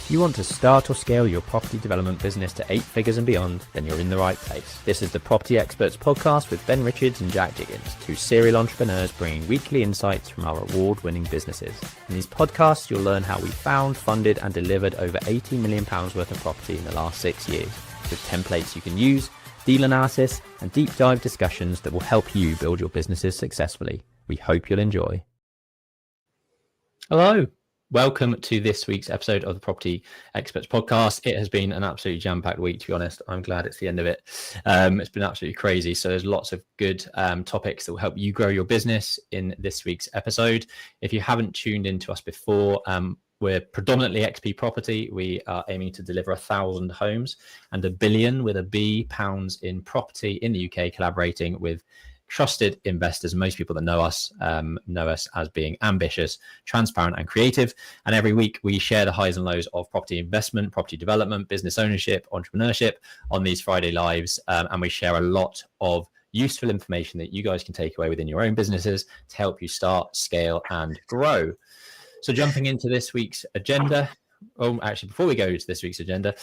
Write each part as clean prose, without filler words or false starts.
If you want to start or scale your property development business to 8 figures and beyond, then you're in the right place. This is the Property XPerts Podcast with Ben Richards and Jack Jiggins, two serial entrepreneurs bringing weekly insights from our award-winning businesses. In these podcasts, you'll learn how we found, funded and delivered over £80 million worth of property in the last 6 years, with templates you can use, deal analysis and deep dive discussions that will help you build your businesses successfully. We hope you'll enjoy. Hello. Welcome to this week's episode of the Property XPerts Podcast. It has been an absolutely jam-packed week, to be honest. I'm glad it's the end of it. It's been absolutely crazy. So there's lots of good topics that will help you grow your business in this week's episode. If you haven't tuned into us before, we're predominantly XP Property. We are aiming to deliver 1,000 homes and £1 billion with a B pounds in property in the UK, collaborating with trusted investors. Most people that know us as being ambitious, transparent and creative. And every week we share the highs and lows of property investment, property development, business ownership, entrepreneurship on these Friday lives. And we share a lot of useful information that you guys can take away within your own businesses to help you start, scale and grow. So jumping into this week's agenda. Oh, actually, before we go to this week's agenda,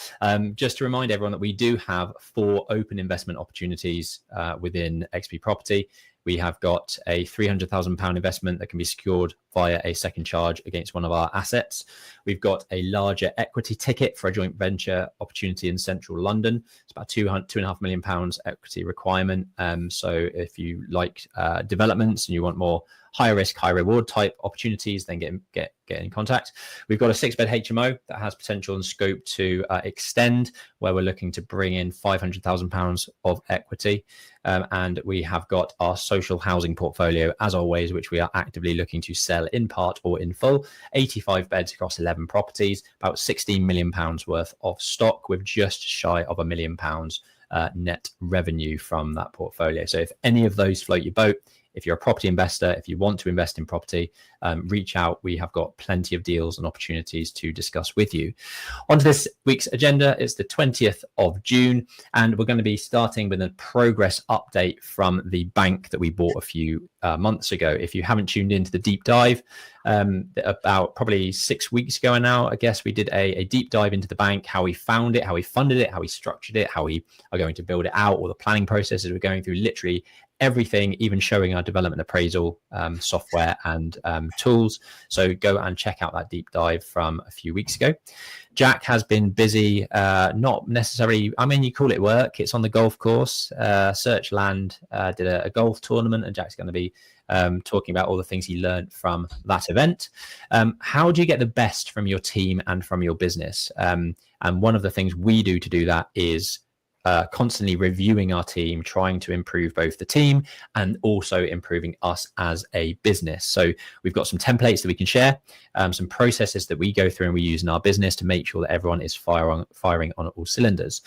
just to remind everyone that we do have 4 open investment opportunities within XP Property. We have got a £300,000 investment that can be secured via a second charge against one of our assets. We've got a larger equity ticket for a joint venture opportunity in central London. It's about £2.5 million equity requirement. So if you like developments and you want more higher risk, high reward type opportunities, then get in contact. We've got a 6-bed HMO that has potential and scope to extend, where we're looking to bring in £500,000 of equity. And we have got our social housing portfolio, as always, which we are actively looking to sell in part or in full. 85 beds across 11 properties, about £16 million worth of stock, with just shy of £1 million net revenue from that portfolio. So if any of those float your boat, if you're a property investor, if you want to invest in property, reach out. We have got plenty of deals and opportunities to discuss with you. On to this week's agenda. It's the 20th of June, and we're going to be starting with a progress update from the bank that we bought a few months ago. If you haven't tuned into the deep dive, about probably 6 weeks ago now, I guess we did a deep dive into the bank, how we found it, how we funded it, how we structured it, how we are going to build it out, all the planning processes we're going through, literally everything, even showing our development appraisal software and tools. So go and check out that deep dive from a few weeks ago. Jack has been busy, not necessarily, I mean, you call it work. It's on the golf course. Searchland did a golf tournament, and Jack's going to be talking about all the things he learned from that event. How do you get the best from your team and from your business? And one of the things we do to do that is constantly reviewing our team, trying to improve both the team and also improving us as a business. So we've got some templates that we can share, some processes that we go through and we use in our business to make sure that everyone is firing on all cylinders.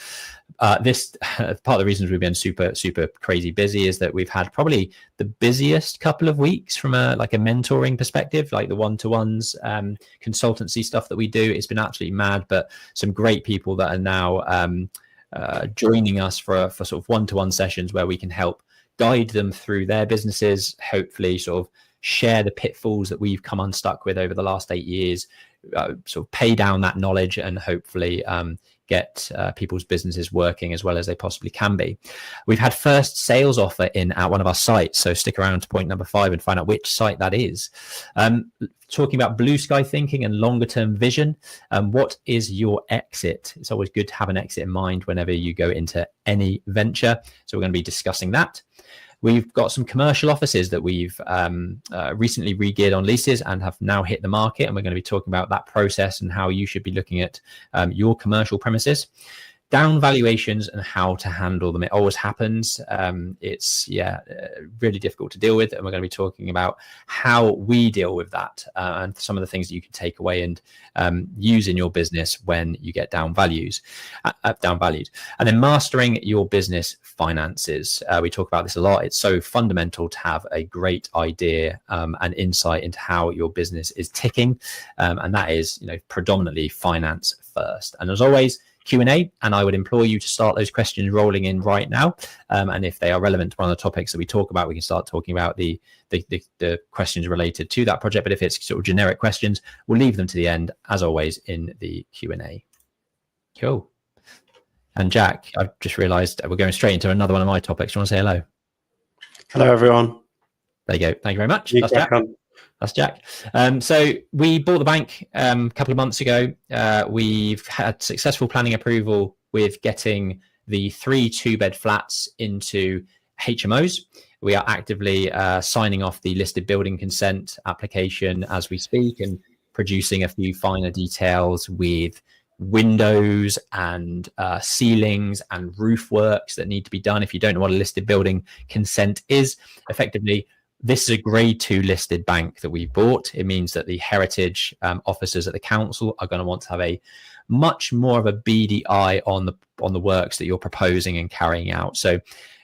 This part of the reasons we've been super crazy busy is that we've had probably the busiest couple of weeks from a mentoring perspective, like the one-to-ones, consultancy stuff that we do. It's been absolutely mad, but some great people that are now joining us for sort of one-to-one sessions where we can help guide them through their businesses, hopefully sort of share the pitfalls that we've come unstuck with over the last 8 years, sort of pay down that knowledge and hopefully get people's businesses working as well as they possibly can be. We've had first sales offer in at one of our sites, so stick around to point number 5 and find out which site that is. Talking about blue sky thinking and longer term vision. What is your exit? It's always good to have an exit in mind whenever you go into any venture. So we're going to be discussing that. We've got some commercial offices that we've recently re-geared on leases and have now hit the market. And we're going to be talking about that process and how you should be looking at your commercial premises. Down valuations and how to handle them. It always happens. It's really difficult to deal with. And we're going to be talking about how we deal with that and some of the things that you can take away and use in your business when you get downvalued. And then mastering your business finances. We talk about this a lot. It's so fundamental to have a great idea and insight into how your business is ticking. And that is, predominantly finance first. And as always, Q&A, and I would implore you to start those questions rolling in right now. And if they are relevant to one of the topics that we talk about, we can start talking about the questions related to that project. But if it's sort of generic questions, we'll leave them to the end, as always, in the Q&A. Cool. And Jack, I've just realized we're going straight into another one of my topics. Do you want to say hello? Hello, everyone. There you go. Thank you very much. That's Jack. That's Jack. So we bought the bank a couple of months ago. We've had successful planning approval with getting the 3 2-bed flats into HMOs. We are actively signing off the listed building consent application as we speak and producing a few finer details with windows and ceilings and roof works that need to be done. If you don't know what a listed building consent is, effectively, this is a grade 2 listed bank that we've bought. It means that the heritage officers at the council are going to want to have a much more of a beady eye on the works that you're proposing and carrying out. So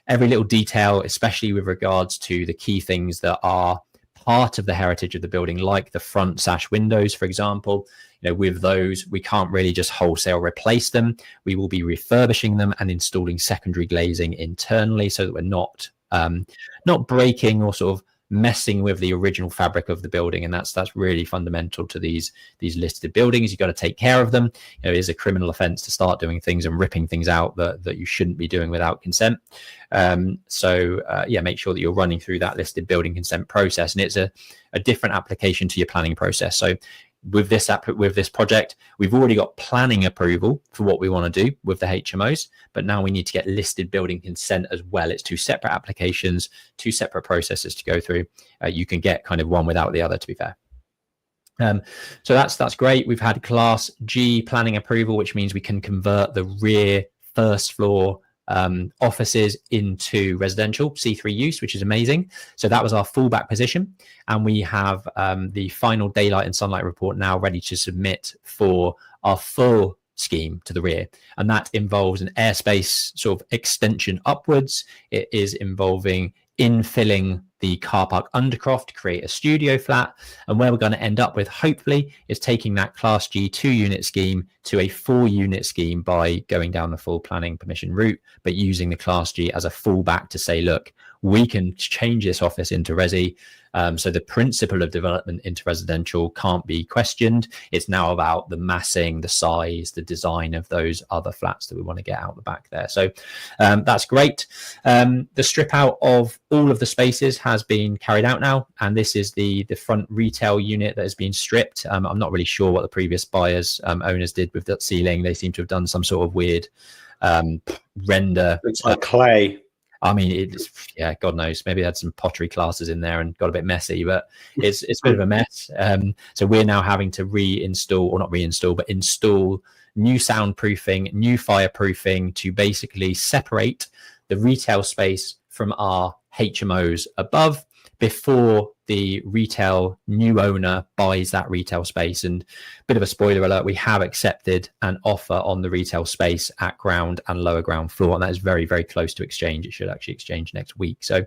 every little detail, especially with regards to the key things that are part of the heritage of the building, like the front sash windows, for example, with those, we can't really just wholesale replace them. We will be refurbishing them and installing secondary glazing internally so that we're not breaking or sort of messing with the original fabric of the building. And that's really fundamental to these listed buildings. You've got to take care of them. It is a criminal offense to start doing things and ripping things out that you shouldn't be doing without consent. Make sure that you're running through that listed building consent process, and it's a different application to your planning process. So with this project, we've already got planning approval for what we want to do with the HMOs, but now we need to get listed building consent as well. It's 2 separate applications, 2 separate processes to go through. You can get kind of one without the other, to be fair. So that's great. We've had Class G planning approval, which means we can convert the rear first floor offices into residential C3 use, which is amazing. So that was our fallback position, and we have the final daylight and sunlight report now ready to submit for our full scheme to the rear, and that involves an airspace sort of extension upwards. It is involving infilling the car park undercroft to create a studio flat, and where we're going to end up with, hopefully, is taking that Class G 2-unit scheme to a 4-unit scheme by going down the full planning permission route, but using the Class G as a fallback to say, look, we can change this office into resi. So the principle of development into residential can't be questioned. It's now about the massing, the size, the design of those other flats that we want to get out the back there. So that's great. The strip out of all of the spaces has been carried out now, and this is the front retail unit that has been stripped. I'm not really sure what the previous buyers, owners did with that ceiling. They seem to have done some sort of weird render. It's like clay. I mean, God knows, maybe they had some pottery classes in there and got a bit messy, but it's a bit of a mess. So we're now having to install new soundproofing, new fireproofing to basically separate the retail space from our HMOs above before the retail new owner buys that retail space. And a bit of a spoiler alert, we have accepted an offer on the retail space at ground and lower ground floor, and that is very, very close to exchange. It should actually exchange next week, so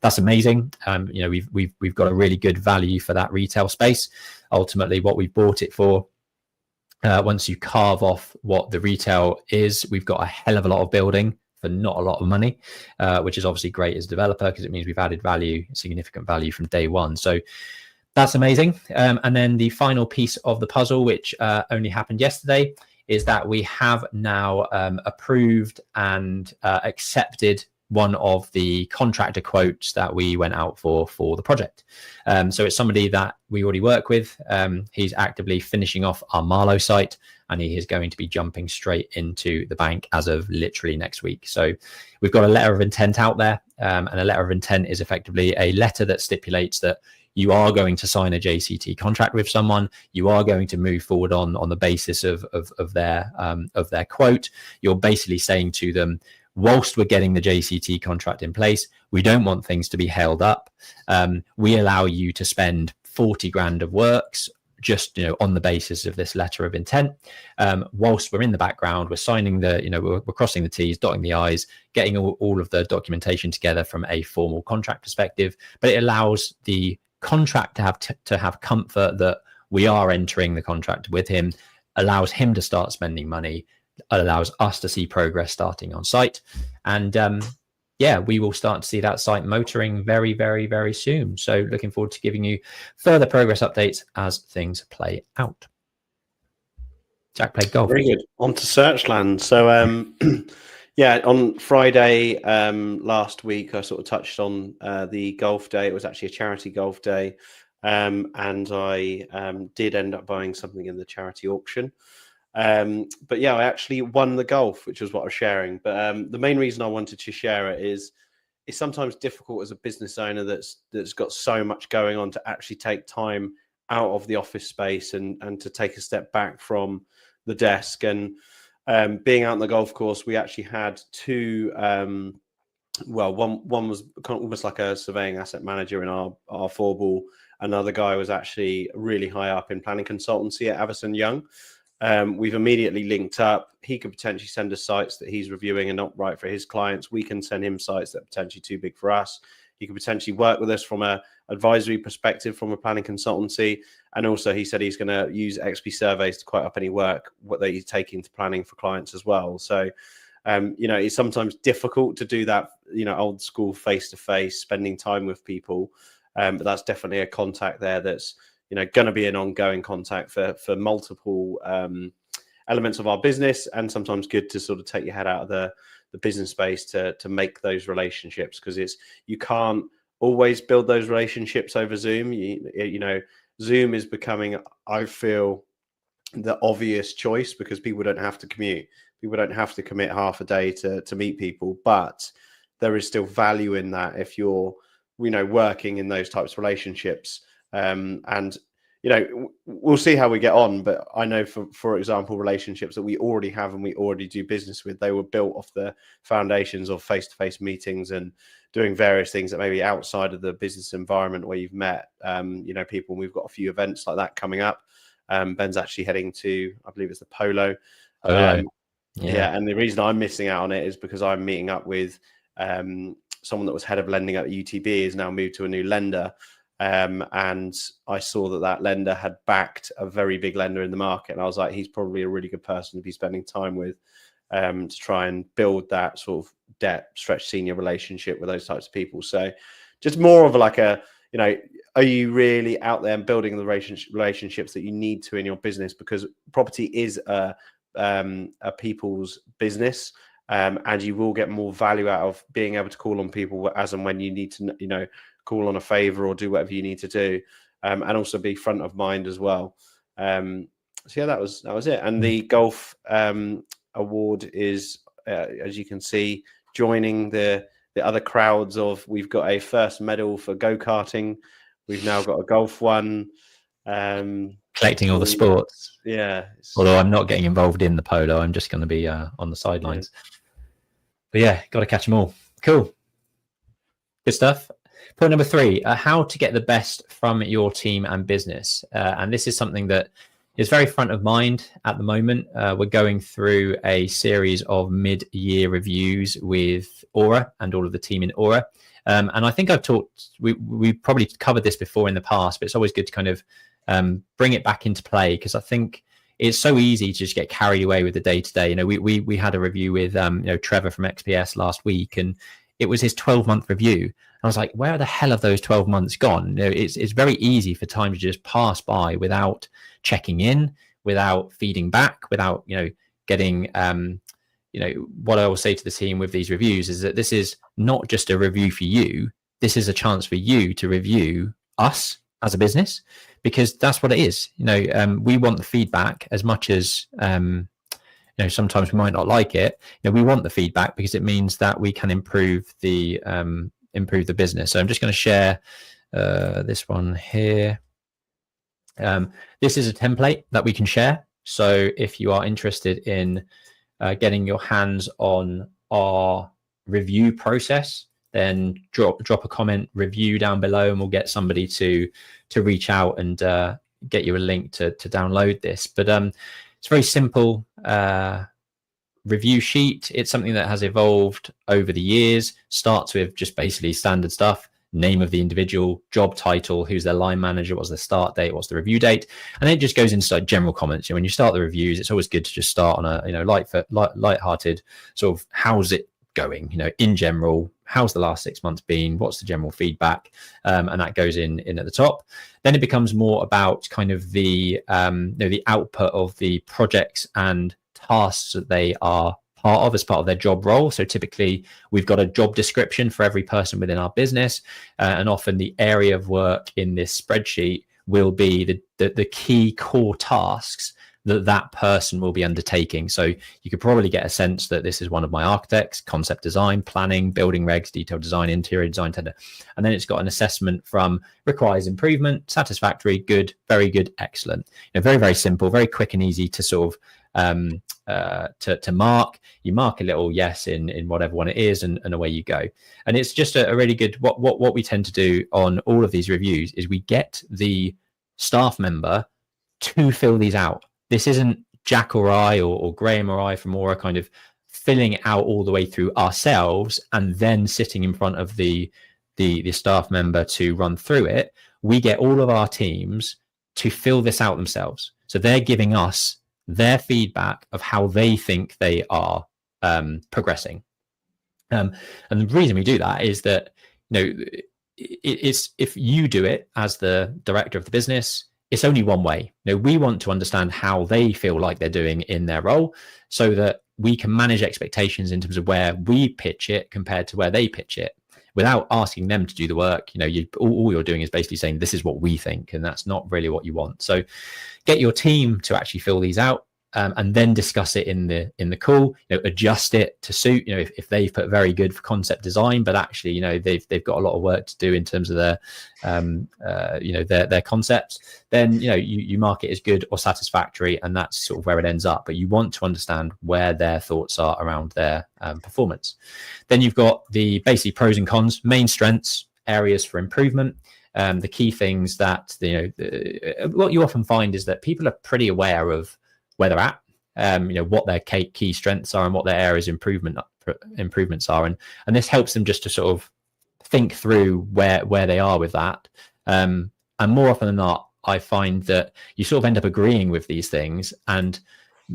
that's amazing. We've got a really good value for that retail space. Ultimately, what we bought it for, once you carve off what the retail is, we've got a hell of a lot of building for not a lot of money, which is obviously great as a developer because it means we've added value, significant value from day one. So that's amazing. And then the final piece of the puzzle, which only happened yesterday, is that we have now approved and accepted one of the contractor quotes that we went out for the project. So it's somebody that we already work with. He's actively finishing off our Marlow site, and he is going to be jumping straight into the bank as of literally next week. So we've got a letter of intent out there, and a letter of intent is effectively a letter that stipulates that you are going to sign a JCT contract with someone. You are going to move forward on the basis of their quote. You're basically saying to them, whilst we're getting the JCT contract in place, we don't want things to be held up. We allow you to spend 40 grand of works just on the basis of this letter of intent. Whilst we're in the background, we're signing we're crossing the T's, dotting the I's, getting all of the documentation together from a formal contract perspective. But it allows the contract to have comfort that we are entering the contract with him, allows him to start spending money, allows us to see progress starting on site. And we will start to see that site motoring very, very, very soon. So looking forward to giving you further progress updates as things play out. Jack played golf. Very good. On to Searchland. So, on Friday last week, I sort of touched on the golf day. It was actually a charity golf day. And I did end up buying something in the charity auction. But yeah, I actually won the golf, which was what I was sharing. But the main reason I wanted to share it is it's sometimes difficult as a business owner that's got so much going on to actually take time out of the office space and to take a step back from the desk. And being out on the golf course, we actually had two. One was almost like a surveying asset manager in our four ball. Another guy was actually really high up in planning consultancy at Avison Young. We've immediately linked up. He could potentially send us sites that he's reviewing and not right for his clients. We can send him sites that are potentially too big for us. He could potentially work with us from a advisory perspective, from a planning consultancy. And also he said he's going to use XP surveys to quote up any work, what he's taking to planning for clients as well. So, it's sometimes difficult to do that, old school face-to-face, spending time with people. But that's definitely a contact there that's, going to be an ongoing contact for multiple elements of our business, and sometimes good to sort of take your head out of the business space to make those relationships, because you can't always build those relationships over Zoom. Zoom is becoming, I feel, the obvious choice because people don't have to commute. People don't have to commit half a day to meet people, but there is still value in that if you're, working in those types of relationships. We'll see how we get on, but I know for example, relationships that we already have and we already do business with, they were built off the foundations of face-to-face meetings and doing various things that maybe outside of the business environment where you've met, people. And we've got a few events like that coming up. Ben's actually heading to, I believe it's the Polo. Yeah. And the reason I'm missing out on it is because I'm meeting up with someone that was head of lending at UTB, is now moved to a new lender. And I saw that lender had backed a very big lender in the market. And I was like, he's probably a really good person to be spending time with to try and build that sort of debt stretch senior relationship with those types of people. So just more of like are you really out there and building the relationships that you need to in your business? Because property is a people's business. And you will get more value out of being able to call on people as and when you need to, call on a favor or do whatever you need to do, and also be front of mind as well. That was it. And the golf award is, as you can see, joining the other crowds of, we've got a first medal for go-karting. We've now got a golf one. Collecting all the sports. Yeah. Although I'm not getting involved in the polo, I'm just going to be on the sidelines. Yeah. But yeah, got to catch them all. Cool. Good stuff. Point number 3, how to get the best from your team and business. And this is something that is very front of mind at the moment. We're going through a series of mid-year reviews with Aura and all of the team in Aura. And I think we probably covered this before in the past, but it's always good to kind of bring it back into play, because I think it's so easy to just get carried away with the day-to-day. We had a review with Trevor from XPS last week, and it was his 12-month review. I was like, where the hell have those 12 months gone? It's very easy for time to just pass by without checking in, without feeding back, without, getting, what I will say to the team with these reviews is that this is not just a review for you. This is a chance for you to review us as a business, because that's what it is. We want the feedback as much as, sometimes we might not like it. We want the feedback because it means that we can improve the business. So I'm just going to share this one here. This is a template that we can share. So if you are interested in getting your hands on our review process, then drop a comment review down below, and we'll get somebody to reach out and get you a link to download this. But it's very simple review sheet. It's something that has evolved over the years. Starts with just basically standard stuff, name of the individual, job title, who's their line manager, what's their start date, what's the review date, and then it just goes into like general comments. When you start the reviews, it's always good to just start on a light-hearted sort of how's it going, in general, how's the last 6 months been, what's the general feedback, and that goes in at the top. Then it becomes more about kind of the the output of the projects and tasks that they are part of as part of their job role. So typically we've got a job description for every person within our business, and often the area of work in this spreadsheet will be the key core tasks that person will be undertaking. So you could probably get a sense that this is one of my architects, concept design, planning, building regs, detailed design, interior design, tender. And then it's got an assessment from requires improvement, satisfactory, good, very good, excellent. Very, very simple, very quick and easy to sort of to mark. You mark a little yes in whatever one it is, and away you go. And it's just a really good, what we tend to do on all of these reviews is we get the staff member to fill these out. This isn't Jack or I or Graham or I from Aura kind of filling it out all the way through ourselves and then sitting in front of the staff member to run through it. We get all of our teams to fill this out themselves. So they're giving us their feedback of how they think they are progressing. And the reason we do that is that, it's if you do it as the director of the business, it's only one way. We want to understand how they feel like they're doing in their role so that we can manage expectations in terms of where we pitch it compared to where they pitch it without asking them to do the work. All you're doing is basically saying, this is what we think, and that's not really what you want. So get your team to actually fill these out. And then discuss it in the call. Adjust it to suit. If they've put very good for concept design, but actually, they've got a lot of work to do in terms of their concepts. Then you mark it as good or satisfactory, and that's sort of where it ends up. But you want to understand where their thoughts are around their performance. Then you've got the basic pros and cons, main strengths, areas for improvement. The key things that what you often find is that people are pretty aware of where they're at, what their key strengths are and what their areas improvements are, and this helps them just to sort of think through where they are with that. And more often than not, I find that you sort of end up agreeing with these things and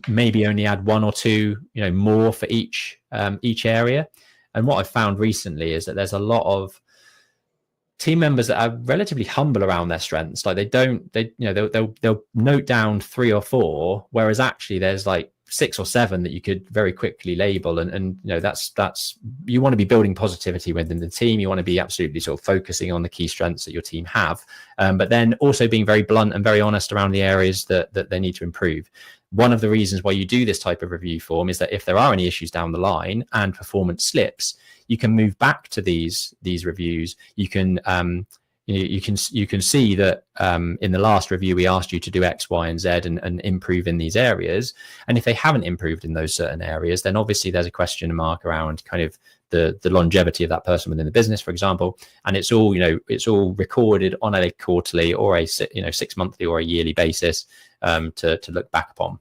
maybe only add one or two, more for each area. And what I've found recently is that there's a lot of team members that are relatively humble around their strengths. Like they'll note down 3 or 4, whereas actually there's like 6 or 7 that you could very quickly label. And that's you want to be building positivity within the team. You want to be absolutely sort of focusing on the key strengths that your team have, but then also being very blunt and very honest around the areas that they need to improve. One of the reasons why you do this type of review form is that if there are any issues down the line and performance slips, you can move back to these reviews. You can see that in the last review we asked you to do X, Y, and Z and improve in these areas. And if they haven't improved in those certain areas, then obviously there's a question mark around kind of the longevity of that person within the business, for example. And it's all recorded on a quarterly or a 6 monthly or a yearly basis to look back upon.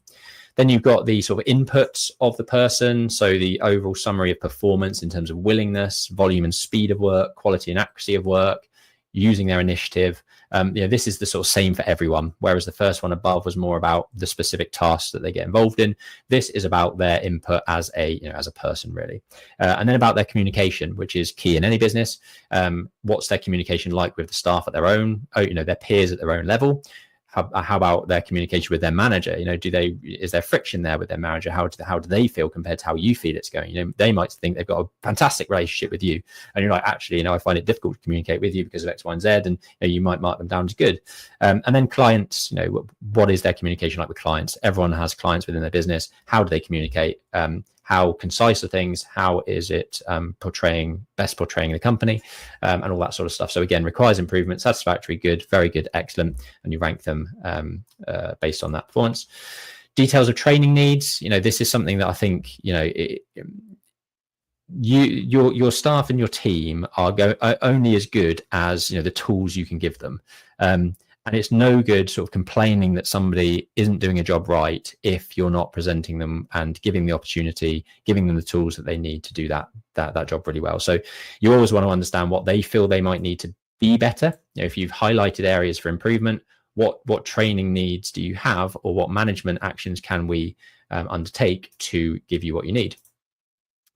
Then you've got the sort of inputs of the person. So the overall summary of performance in terms of willingness, volume and speed of work, quality and accuracy of work, using their initiative. This is the sort of same for everyone, whereas the first one above was more about the specific tasks that they get involved in. This is about their input as a person, really. And then about their communication, which is key in any business. What's their communication like with the staff at their own, their peers at their own level? How about their communication with their manager? Is there friction there with their manager? How do they feel compared to how you feel it's going? They might think they've got a fantastic relationship with you, and you're like, actually, I find it difficult to communicate with you because of X, Y, and Z, and you might mark them down as good. And then clients, what is their communication like with clients? Everyone has clients within their business. How do they communicate? How concise are things? How is it best portraying the company, and all that sort of stuff? So again, requires improvement, satisfactory, good, very good, excellent, and you rank them based on that performance. Details of training needs. This is something that I think your staff and your team are only as good as the tools you can give them. And it's no good sort of complaining that somebody isn't doing a job right if you're not presenting them and giving the opportunity, giving them the tools that they need to do that job really well. So you always want to understand what they feel they might need to be better. If you've highlighted areas for improvement, what training needs do you have, or what management actions can we undertake to give you what you need?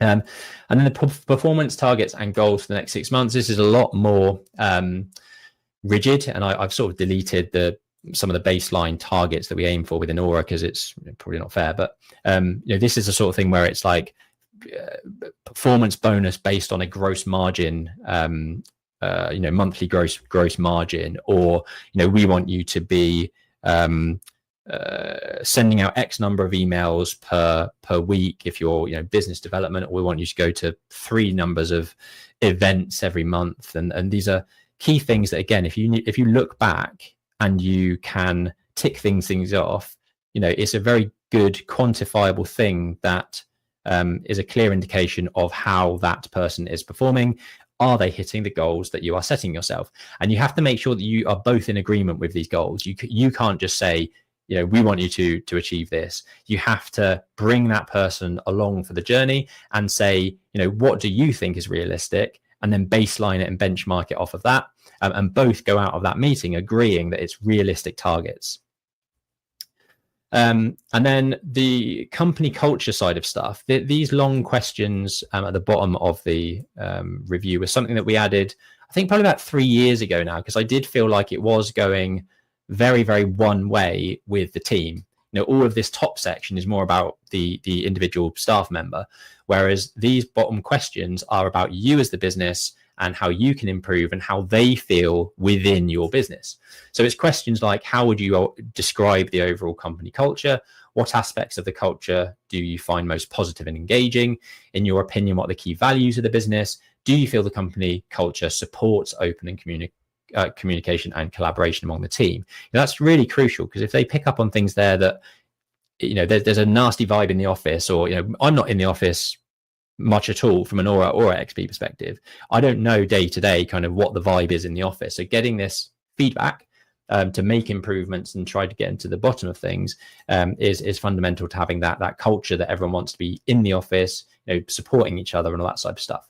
And then the performance targets and goals for the next 6 months. This is a lot more rigid, and I've sort of deleted some of the baseline targets that we aim for within Aura because it's probably not fair. But this is the sort of thing where it's like performance bonus based on a gross margin, monthly gross margin, or we want you to be sending out X number of emails per week if you're business development, or we want you to go to 3 numbers of events every month, and these are key things that, again, if you look back and you can tick things off, it's a very good quantifiable thing that is a clear indication of how that person is performing. Are they hitting the goals that you are setting yourself? And you have to make sure that you are both in agreement with these goals. You can't just say, we want you to achieve this. You have to bring that person along for the journey and say, what do you think is realistic? And then baseline it and benchmark it off of that, and both go out of that meeting agreeing that it's realistic targets. And then the company culture side of stuff, these long questions at the bottom of the review was something that we added, I think probably about 3 years ago now, because I did feel like it was going very, very one way with the team. All of this top section is more about the individual staff member, whereas these bottom questions are about you as the business and how you can improve and how they feel within your business. So it's questions like, how would you describe the overall company culture? What aspects of the culture do you find most positive and engaging? In your opinion, what are the key values of the business? Do you feel the company culture supports open and communication and collaboration among the team? That's really crucial, because if they pick up on things there that there's a nasty vibe in the office, or I'm not in the office much at all from an Aura XP perspective, I don't know day to day kind of what the vibe is in the office. So getting this feedback to make improvements and try to get into the bottom of things is fundamental to having that culture that everyone wants to be in the office, supporting each other and all that sort of stuff.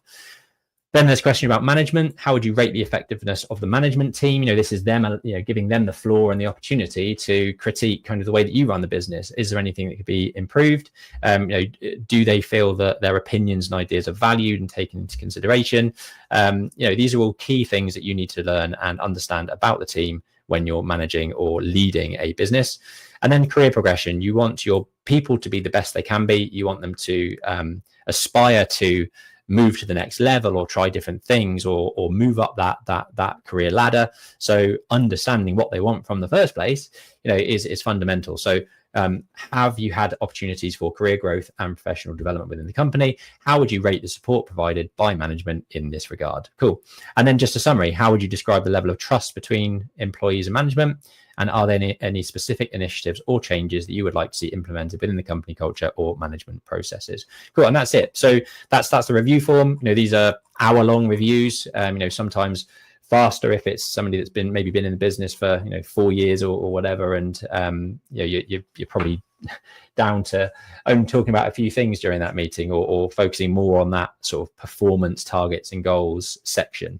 Then there's a question about management. How would you rate the effectiveness of the management team? This is them, giving them the floor and the opportunity to critique kind of the way that you run the business. Is there anything that could be improved? Do they feel that their opinions and ideas are valued and taken into consideration? These are all key things that you need to learn and understand about the team when you're managing or leading a business. And then career progression. You want your people to be the best they can be. You want them to aspire to move to the next level, or try different things, or move up that career ladder. So understanding what they want from the first place, is fundamental. So have you had opportunities for career growth and professional development within the company? How would you rate the support provided by management in this regard? Cool. And then just a summary, how would you describe the level of trust between employees and management? And are there any specific initiatives or changes that you would like to see implemented within the company culture or management processes? Cool. And that's it. So that's the review form. These are hour-long reviews. Sometimes faster if it's somebody that's been in the business for 4 years or whatever, and you're probably down to only talking about a few things during that meeting, or focusing more on that sort of performance targets and goals section.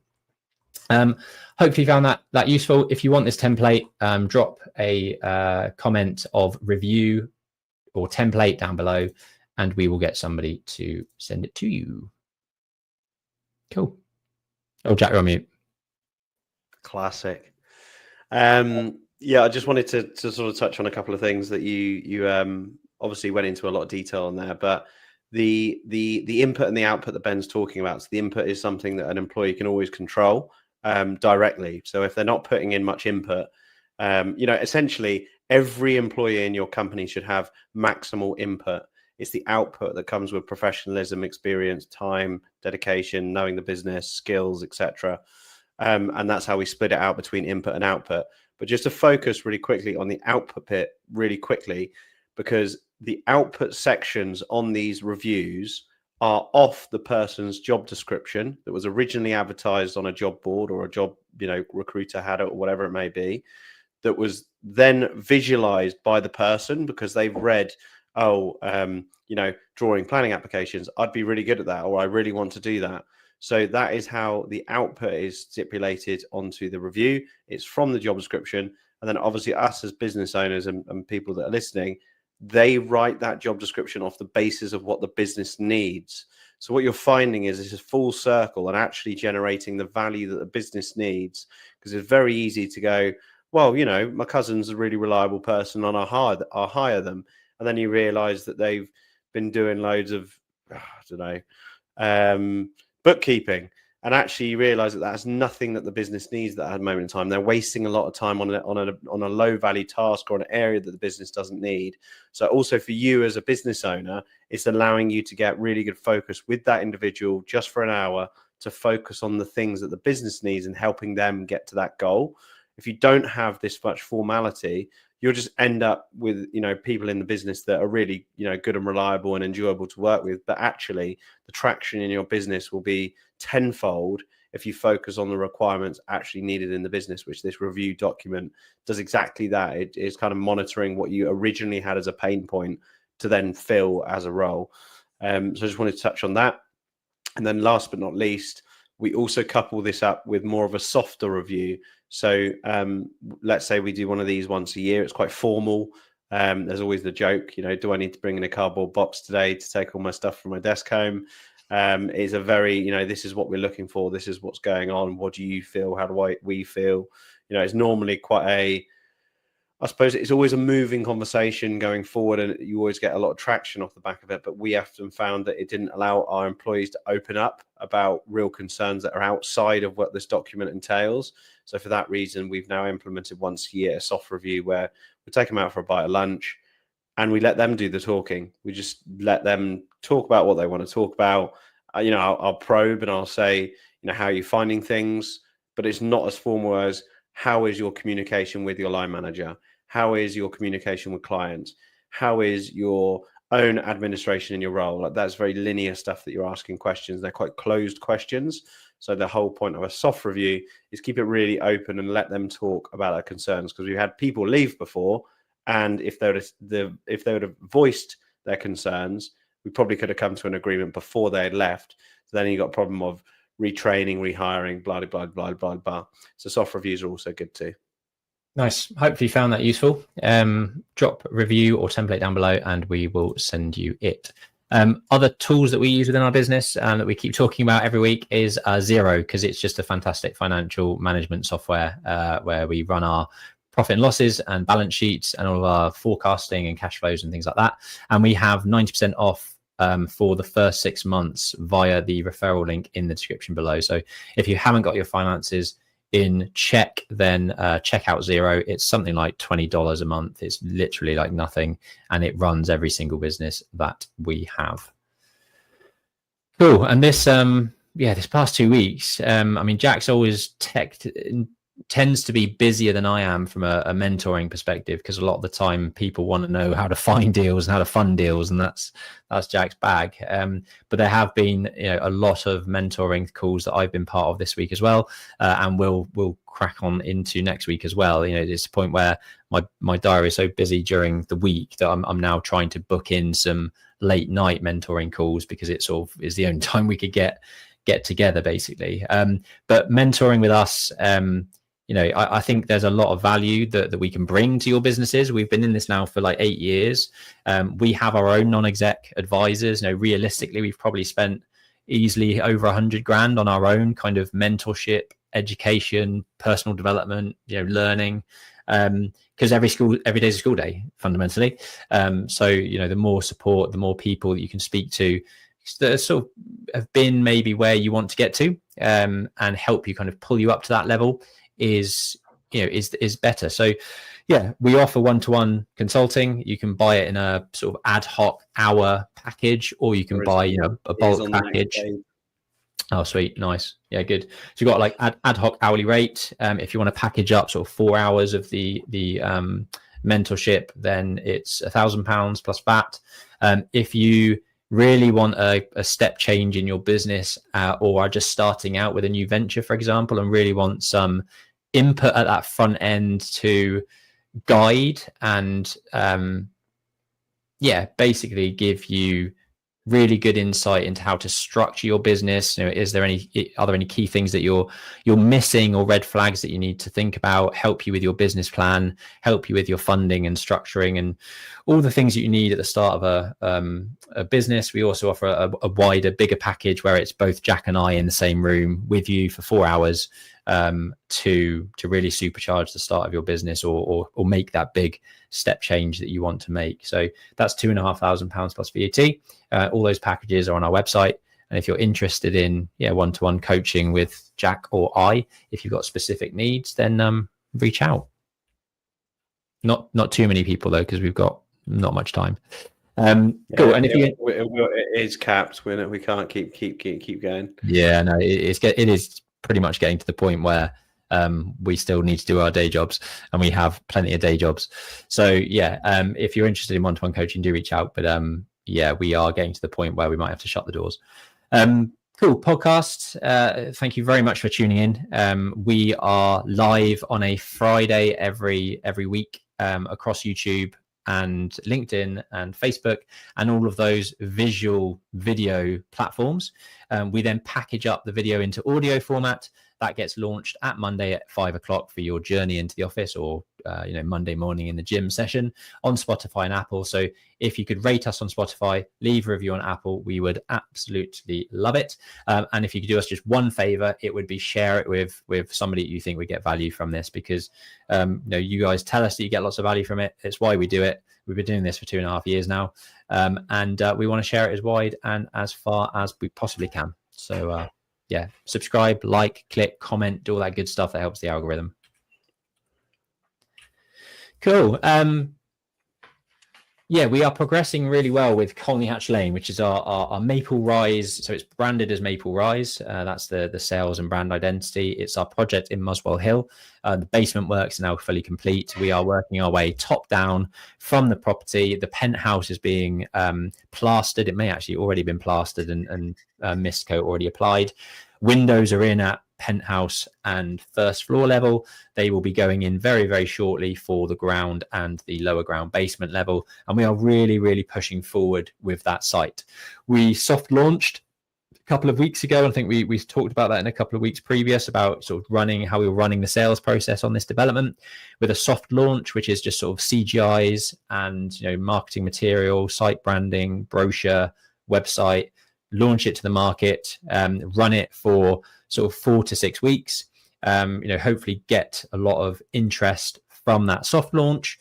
Hopefully you found that useful. If you want this template, drop a comment of review or template down below, and we will get somebody to send it to you. Cool. Oh, Jack, you're on mute. Classic. I just wanted to sort of touch on a couple of things that you obviously went into a lot of detail on there, but the input and the output that Ben's talking about. So the input is something that an employee can always control directly. So if they're not putting in much input, essentially every employee in your company should have maximal input. It's the output that comes with professionalism, experience, time, dedication, knowing the business, skills, etc. And that's how we split it out between input and output. But just to focus really quickly on the output bit really quickly, because the output sections on these reviews are off the person's job description that was originally advertised on a job board or a job, recruiter had it or whatever it may be. that was then visualized by the person because they've read, drawing planning applications, I'd be really good at that, or I really want to do that. So that is how the output is stipulated onto the review. It's from the job description. And then obviously us as business owners and people that are listening, they write that job description off the basis of what the business needs. So what you're finding is this is full circle and actually generating the value that the business needs, because it's very easy to go, well, my cousin's a really reliable person and I'll hire them. And then you realize that they've been doing loads of, bookkeeping. And actually you realize that that's nothing that the business needs at that moment in time. They're wasting a lot of time on a low value task or an area that the business doesn't need. So also for you as a business owner, it's allowing you to get really good focus with that individual just for an hour to focus on the things that the business needs and helping them get to that goal. If you don't have this much formality, you'll just end up with, people in the business that are really, good and reliable and enjoyable to work with. But actually the traction in your business will be tenfold if you focus on the requirements actually needed in the business, which this review document does exactly that. It is kind of monitoring what you originally had as a pain point to then fill as a role. So I just wanted to touch on that. And then last but not least, we also couple this up with more of a softer review. So let's say we do one of these once a year. It's quite formal. There's always the joke, do I need to bring in a cardboard box today to take all my stuff from my desk home? It's a very, this is what we're looking for. This is what's going on. What do you feel? How do we feel? It's normally quite I suppose it's always a moving conversation going forward, and you always get a lot of traction off the back of it. But we often found that it didn't allow our employees to open up about real concerns that are outside of what this document entails. So for that reason, we've now implemented once a year a soft review where we take them out for a bite of lunch and we let them do the talking. We just let them talk about what they want to talk about. I'll probe and I'll say, how are you finding things? But it's not as formal as, how is your communication with your line manager? How is your communication with clients? How is your own administration in your role? Like, that's very linear stuff that you're asking questions. They're quite closed questions. So the whole point of a soft review is keep it really open and let them talk about their concerns, because we've had people leave before, and if they would have voiced their concerns, we probably could have come to an agreement before they had left. So then you got a problem of retraining, rehiring, blah, blah, blah, blah, blah. So soft reviews are also good too. Nice. Hopefully you found that useful. Drop a review or template down below and we will send you it. Other tools that we use within our business and that we keep talking about every week is Xero, because it's just a fantastic financial management software where we run our profit and losses and balance sheets and all of our forecasting and cash flows and things like that. And we have 90% off for the first 6 months via the referral link in the description below. So if you haven't got your finances in check, then check out Xero. It's something like $20 a month. It's literally like nothing, and it runs every single business that we have. Cool. And this past 2 weeks, Jack's always tends to be busier than I am from a mentoring perspective, because a lot of the time people want to know how to find deals and how to fund deals, and that's Jack's bag. But there have been a lot of mentoring calls that I've been part of this week as well, and we'll crack on into next week as well. It's a point where my diary is so busy during the week that I'm now trying to book in some late night mentoring calls, because it sort of is the only time we could get together basically. But mentoring with us, I think there's a lot of value that we can bring to your businesses. We've been in this now for like 8 years. We have our own non-exec advisors. Realistically, we've probably spent easily over 100 grand on our own kind of mentorship, education, personal development, learning, because every day is a school day fundamentally. So the more support, the more people that you can speak to that sort of have been maybe where you want to get to, and help you kind of pull you up to that level is better. So we offer one-to-one consulting. You can buy it in a sort of ad hoc hour package, or you can buy a bulk package. Oh, sweet. Nice. Yeah, good. So you've got like ad hoc hourly rate. If you want to package up sort of 4 hours of the mentorship, then it's £1,000 plus VAT. If you really want a step change in your business, or are just starting out with a new venture, for example, and really want some input at that front end to guide and basically give you really good insight into how to structure your business. Are there any key things that you're missing, or red flags that you need to think about, help you with your business plan, help you with your funding and structuring, and all the things that you need at the start of a business. We also offer a wider, bigger package where it's both Jack and I in the same room with you for 4 hours to really supercharge the start of your business, or make that big step change that you want to make. So that's £2,500 plus VAT. All those packages are on our website. And if you're interested in one-to-one coaching with Jack or I, if you've got specific needs, then reach out. Not too many people though, because we've got not much time. Cool. And it is capped. We can't keep going. Yeah, no, it is pretty much getting to the point where we still need to do our day jobs, and we have plenty of day jobs. So if you're interested in one-to-one coaching, do reach out. But we are getting to the point where we might have to shut the doors. Cool podcast. Thank you very much for tuning in. We are live on a Friday every week across YouTube and LinkedIn and Facebook and all of those visual video platforms. We then package up the video into audio format. That gets launched at Monday at 5 o'clock for your journey into the office, or Monday morning in the gym session on Spotify and Apple. So if you could rate us on Spotify, leave a review on Apple, we would absolutely love it. And if you could do us just one favor, it would be share it with somebody you think would get value from this, because you guys tell us that you get lots of value from it. It's why we do it. We've been doing this for 2.5 years now, and we want to share it as wide and as far as we possibly can. So subscribe, like, click, comment, do all that good stuff that helps the algorithm. Cool. We are progressing really well with Colney Hatch Lane, which is our Maple Rise. So it's branded as Maple Rise. That's the sales and brand identity. It's our project in Muswell Hill. The basement works are now fully complete. We are working our way top down from the property. The penthouse is being plastered. It may actually already been plastered and mist coat already applied. Windows are in at penthouse and first floor level. They will be going in very, very shortly for the ground and the lower ground basement level. And we are really, really pushing forward with that site. We soft launched a couple of weeks ago. I think we talked about that in a couple of weeks previous, about sort of how we were running the sales process on this development with a soft launch, which is just sort of CGIs and marketing material, site branding, brochure, website, launch it to the market, run it for sort of 4 to 6 weeks, hopefully get a lot of interest from that soft launch.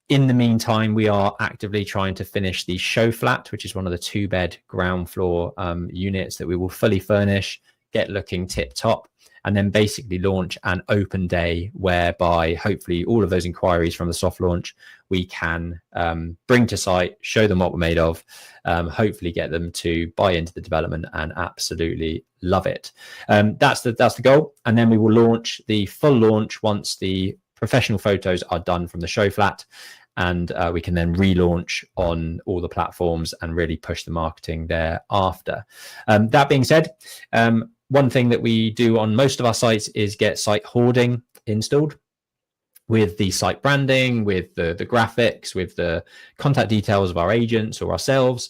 In the meantime, we are actively trying to finish the show flat, which is one of the 2-bed ground floor units that we will fully furnish, get looking tip top, and then basically launch an open day whereby hopefully all of those inquiries from the soft launch we can bring to site, show them what we're made of, hopefully get them to buy into the development and absolutely love it. That's the goal. And then we will launch the full launch once the professional photos are done from the show flat, and we can then relaunch on all the platforms and really push the marketing thereafter. That being said, one thing that we do on most of our sites is get site hoarding installed with the site branding, with the graphics, with the contact details of our agents or ourselves,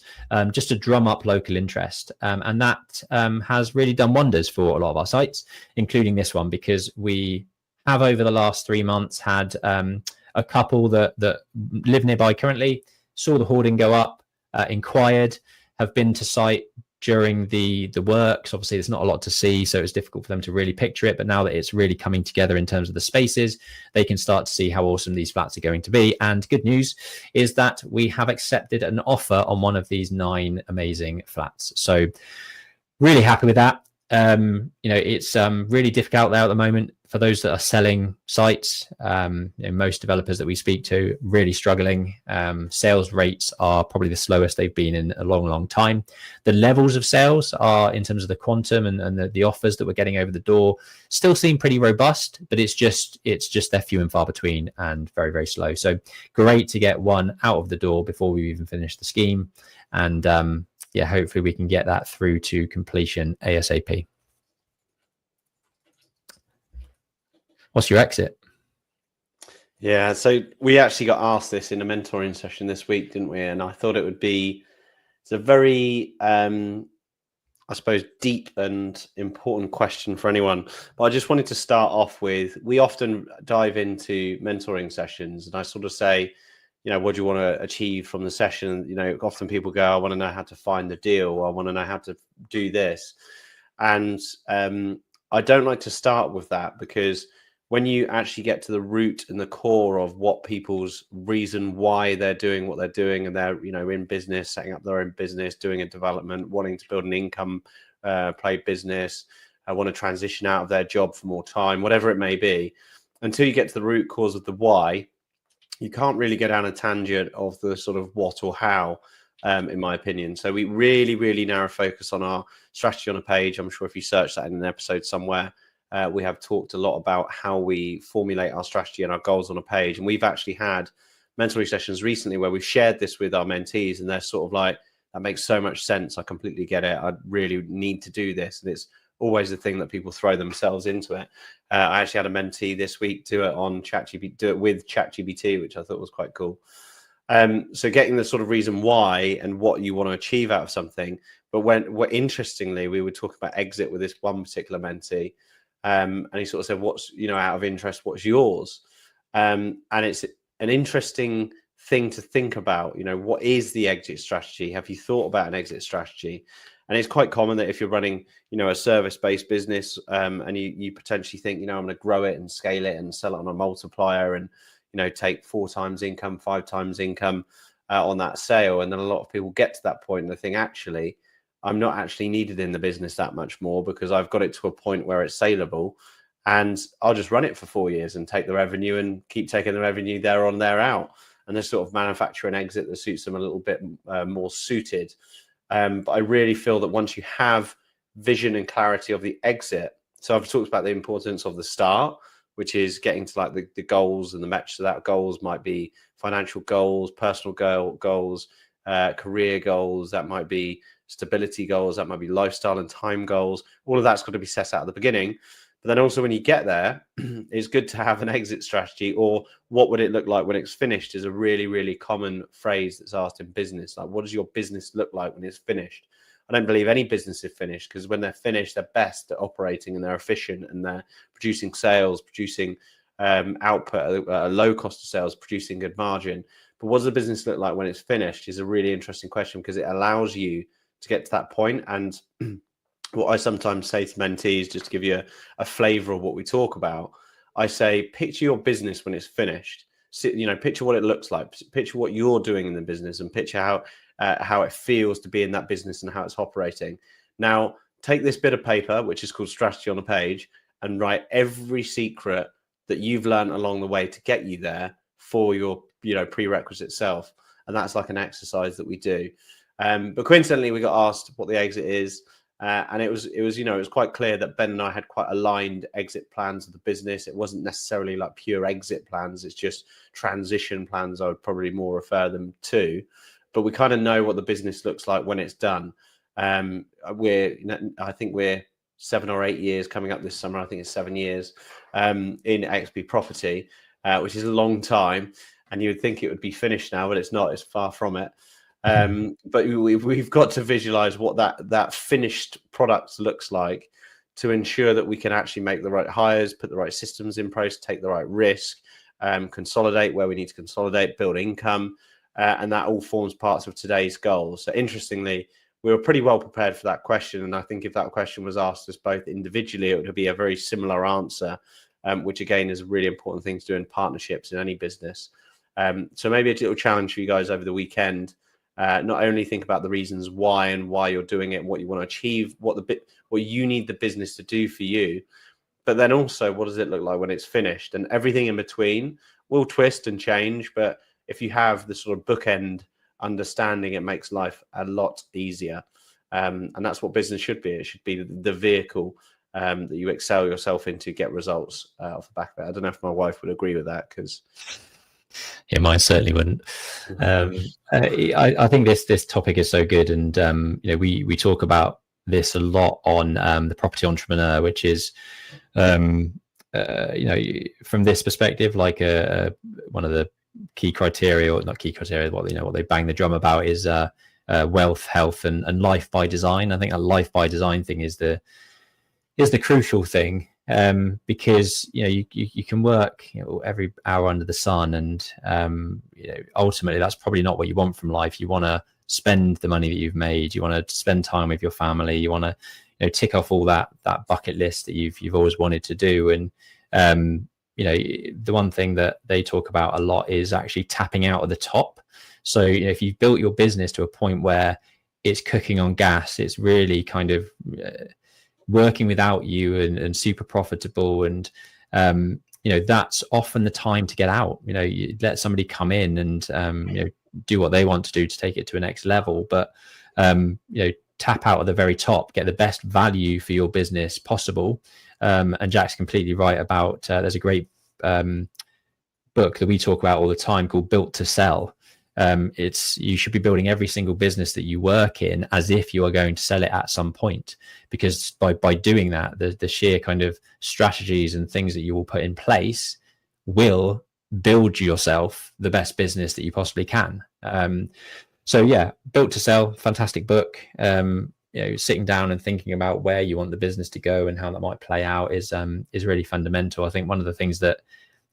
just to drum up local interest. And that has really done wonders for a lot of our sites, including this one, because we have over the last 3 months had a couple that live nearby currently, saw the hoarding go up, inquired, have been to site during the works. Obviously there's not a lot to see, so it's difficult for them to really picture it, but now that it's really coming together in terms of the spaces, they can start to see how awesome these flats are going to be. And good news is that we have accepted an offer on one of these 9 amazing flats, so really happy with that. It's really difficult out there at the moment for those that are selling sites. Most developers that we speak to really struggling. Sales rates are probably the slowest they've been in a long time. The levels of sales are, in terms of the quantum and the offers that we're getting over the door, still seem pretty robust, but it's just they're few and far between and very, very slow. So great to get one out of the door before we even finish the scheme, and hopefully we can get that through to completion ASAP. What's your exit? Yeah, so we actually got asked this in a mentoring session this week, didn't we? And I thought it's a very, I suppose, deep and important question for anyone. But I just wanted to start off with, we often dive into mentoring sessions and I sort of say, what do you want to achieve from the session? Often people go, I want to know how to find the deal, or I want to know how to do this. And I don't like to start with that, because when you actually get to the root and the core of what people's reason why they're doing what they're doing, and they're in business, setting up their own business, doing a development, wanting to build an income play business, want to transition out of their job for more time, whatever it may be, until you get to the root cause of the why, you can't really go down a tangent of the sort of what or how, in my opinion. So we really narrow focus on our strategy on a page. I'm sure if you search that in an episode somewhere, we have talked a lot about how we formulate our strategy and our goals on a page. And we've actually had mentoring sessions recently where we've shared this with our mentees, and they're sort of like, that makes so much sense. I completely get it. I really need to do this. And it's always the thing that people throw themselves into it. I actually had a mentee this week do it with ChatGPT, which I thought was quite cool. So getting the sort of reason why and what you want to achieve out of something. But interestingly, we would talk about exit with this one particular mentee. And he sort of said, what's, out of interest, what's yours? And it's an interesting thing to think about. What is the exit strategy? Have you thought about an exit strategy? And it's quite common that if you're running, a service-based business, and you potentially think, I'm going to grow it and scale it and sell it on a multiplier and, take 4 times income, 5 times income on that sale. And then a lot of people get to that point and they think, actually, I'm not actually needed in the business that much more, because I've got it to a point where it's saleable, and I'll just run it for 4 years and take the revenue and keep taking the revenue there on, there out. And this sort of manufacture and exit that suits them a little bit more suited. But I really feel that once you have vision and clarity of the exit, so I've talked about the importance of the start, which is getting to like the goals and the metrics of that. Goals might be financial goals, personal goals, career goals, that might be stability goals, that might be lifestyle and time goals. All of that's got to be set out at the beginning. But then also when you get there, it's good to have an exit strategy, or what would it look like when it's finished is a really common phrase that's asked in business. Like, what does your business look like when it's finished? I don't believe any business is finished, because when they're finished, they're best at operating and they're efficient and they're producing sales, producing output at a low cost of sales, producing good margin. But what does the business look like when it's finished is a really interesting question, because it allows you to get to that point. And what I sometimes say to mentees, just to give you a flavor of what we talk about, I say, picture your business when it's finished. Picture what it looks like, picture what you're doing in the business, and picture how it feels to be in that business and how it's operating. Now, take this bit of paper, which is called strategy on a page, and write every secret that you've learned along the way to get you there for your prerequisite self. And that's like an exercise that we do. But coincidentally, we got asked what the exit is. And it was quite clear that Ben and I had quite aligned exit plans of the business. It wasn't necessarily like pure exit plans. It's just transition plans, I would probably more refer them to. But we kind of know what the business looks like when it's done. I think we're 7 or 8 years coming up this summer. I think it's 7 years in XP Property, which is a long time. And you would think it would be finished now, but it's not. It's far from it. But we've got to visualize what that finished product looks like, to ensure that we can actually make the right hires, put the right systems in place, take the right risk, consolidate where we need to consolidate, build income. And that all forms parts of today's goals. So interestingly, we were pretty well prepared for that question. And I think if that question was asked us both individually, it would be a very similar answer, which again is a really important thing to do in partnerships in any business. So maybe a little challenge for you guys over the weekend. Not only think about the reasons why and why you're doing it, what you want to achieve, what you need the business to do for you, but then also what does it look like when it's finished, and everything in between will twist and change. But if you have the sort of bookend understanding, it makes life a lot easier. And that's what business should be. It should be the vehicle that you excel yourself into, get results off the back of it. I don't know if my wife would agree with that, because yeah, mine certainly wouldn't. I think this topic is so good, and we talk about this a lot on the Property Entrepreneur, which is from this perspective, like one of the key criteria, or not key criteria, what they bang the drum about is wealth, health, and life by design. I think a life by design thing is the crucial thing, because you can work every hour under the sun, and ultimately that's probably not what you want from life. You want to spend the money that you've made, you want to spend time with your family, you want to tick off all that bucket list that you've always wanted to do. And the one thing that they talk about a lot is actually tapping out at the top. So if you've built your business to a point where it's cooking on gas, it's really kind of working without you and super profitable, and that's often the time to get out. You let somebody come in and do what they want to do to take it to a next level, but tap out at the very top, get the best value for your business possible. And Jack's completely right about there's a great book that we talk about all the time called Built to Sell. You should be building every single business that you work in as if you are going to sell it at some point, because by doing that, the sheer kind of strategies and things that you will put in place will build yourself the best business that you possibly can. So yeah, Built to Sell, fantastic book. Sitting down and thinking about where you want the business to go and how that might play out is really fundamental. I think one of the things that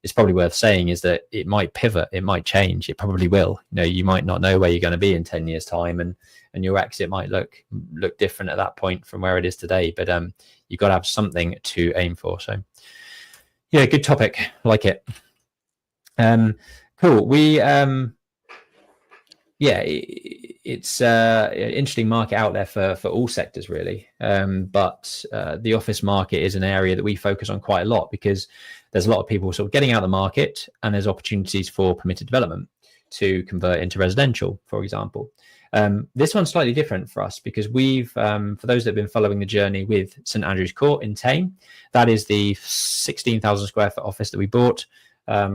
is probably worth saying is that it might pivot, it might change, it probably will. You might not know where you're going to be in 10 years time, and your exit might look different at that point from where it is today. But you've got to have something to aim for. So yeah, good topic, like it. Cool. It's an interesting market out there for all sectors, really. But the office market is an area that we focus on quite a lot, because there's a lot of people sort of getting out of the market, and there's opportunities for permitted development to convert into residential, for example. This one's slightly different for us, because we've, for those that have been following the journey with St Andrew's Court in Tame, that is the 16,000 square foot office that we bought.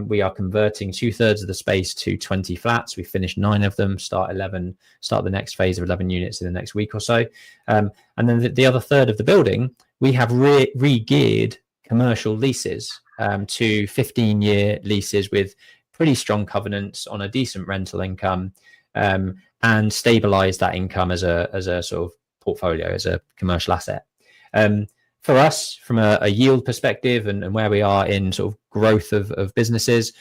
We are converting 2/3 of the space to 20 flats. We finished 9 of them, start the next phase of 11 units in the next week or so. And then the other third of the building, we have re-geared commercial leases to 15-year leases with pretty strong covenants on a decent rental income, and stabilize that income as a sort of portfolio, as a commercial asset. For us, from a yield perspective and where we are in sort of growth of businesses,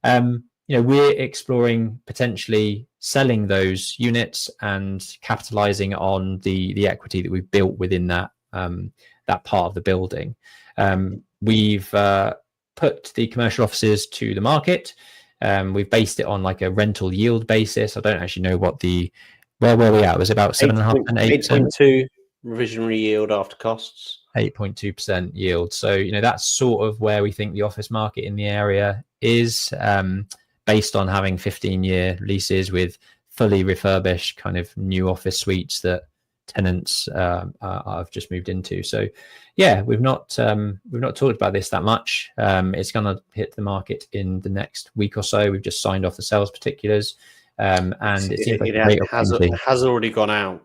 we're exploring potentially selling those units and capitalizing on the equity that we've built within that part of the building. We've put the commercial offices to the market. We've based it on like a rental yield basis. I don't actually know where were we at? It was about 7.5% and 8%. 8.2 revisionary yield after costs. 8.2% yield. So, that's sort of where we think the office market in the area is, based on having 15-year leases with fully refurbished kind of new office suites that tenants have just moved into. So yeah, we've not talked about this that much. It's going to hit the market in the next week or so. We've just signed off the sales particulars, and it seems like it has already gone out.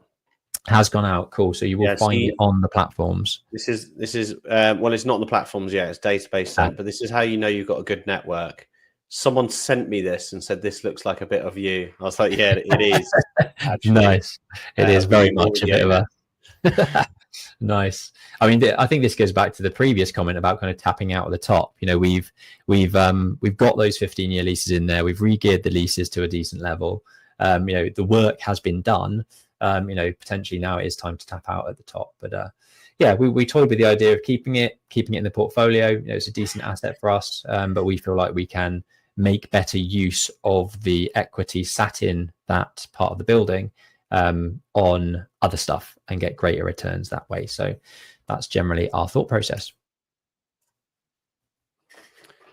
Has gone out. Cool. So you will find it on the platforms. This is well, it's not on the platforms yet. It's database sent, but this is how you know you've got a good network. Someone sent me this and said this looks like a bit of you. I was like, yeah, it is. Actually. Nice. It is very much a bit of a nice. I mean, I think this goes back to the previous comment about kind of tapping out at the top. We've got those 15-year leases in there. We've re-geared the leases to a decent level. The work has been done. Potentially now it is time to tap out at the top. But yeah, we toyed with the idea of keeping it in the portfolio. It's a decent asset for us, but we feel like we can make better use of the equity sat in that part of the building on other stuff and get greater returns that way. So that's generally our thought process.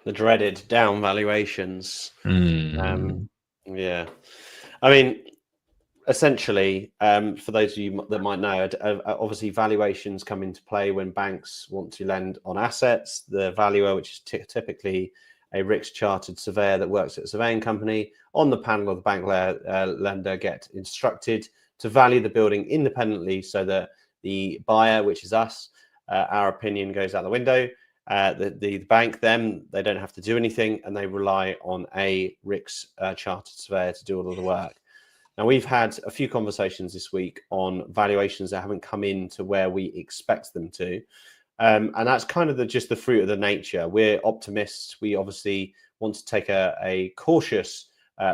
The dreaded down valuations. Yeah, I mean, essentially, for those of you that might know, obviously valuations come into play when banks want to lend on assets. The valuer, which is typically a RICS chartered surveyor that works at a surveying company, on the panel of the bank lender, get instructed to value the building independently, so that the buyer, which is us, our opinion goes out the window, The bank, them, they don't have to do anything, and they rely on a RICS chartered surveyor to do all of the work. Now, we've had a few conversations this week on valuations that haven't come in to where we expect them to. And that's kind of just the fruit of the nature. We're optimists. We obviously want to take a cautious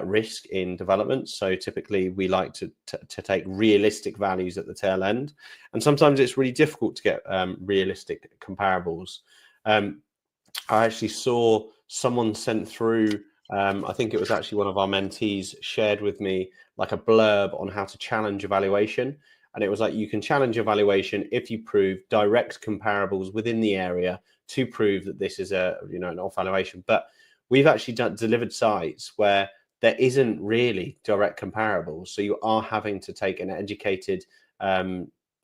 risk in development. So typically we like to take realistic values at the tail end. And sometimes it's really difficult to get realistic comparables. I actually saw someone sent through, I think it was actually one of our mentees shared with me like a blurb on how to challenge a valuation. And it was like, you can challenge a valuation if you prove direct comparables within the area to prove that this is an off valuation. But we've actually delivered sites where there isn't really direct comparables. So you are having to take an educated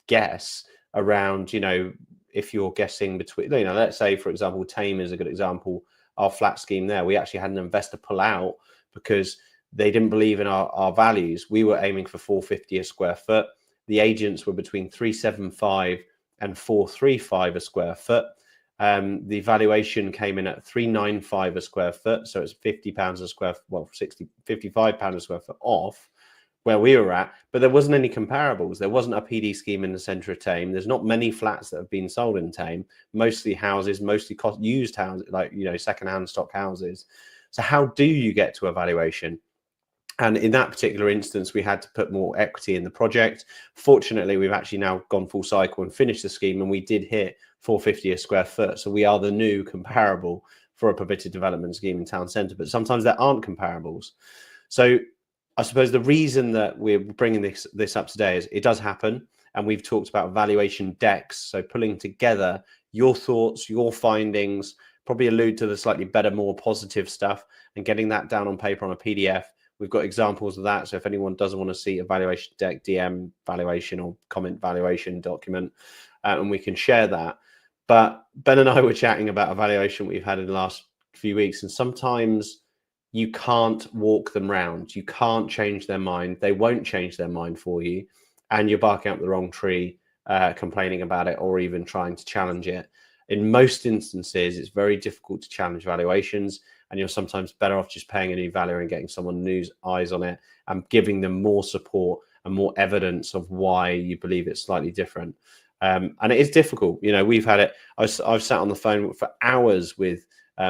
guess around, if you're guessing between, let's say, for example, Tame is a good example. Our flat scheme there, we actually had an investor pull out because they didn't believe in our values. We were aiming for 450 a square foot. The agents were between 375 and 435 a square foot. The valuation came in at 395 a square foot. So it's £50 a square, £55 a square foot off where we were at, but there wasn't any comparables. There wasn't a PD scheme in the centre of Tame. There's not many flats that have been sold in Tame, mostly houses, mostly used houses, like, second-hand stock houses. So how do you get to a valuation? And in that particular instance, we had to put more equity in the project. Fortunately, we've actually now gone full cycle and finished the scheme, and we did hit 450 a square foot. So we are the new comparable for a permitted development scheme in town centre, but sometimes there aren't comparables. So I suppose the reason that we're bringing this up today is it does happen. And we've talked about valuation decks. So pulling together your thoughts, your findings, probably allude to the slightly better, more positive stuff, and getting that down on paper on a PDF. We've got examples of that. So if anyone doesn't want to see a valuation deck, DM valuation or comment valuation document, and we can share that. But Ben and I were chatting about a valuation we've had in the last few weeks, and sometimes you can't walk them round. You can't change their mind. They won't change their mind for you. And you're barking up the wrong tree, complaining about it, or even trying to challenge it. In most instances, it's very difficult to challenge valuations, and you're sometimes better off just paying a new valuer and getting someone new's eyes on it and giving them more support and more evidence of why you believe it's slightly different. And it is difficult. We've had it. I've sat on the phone for hours with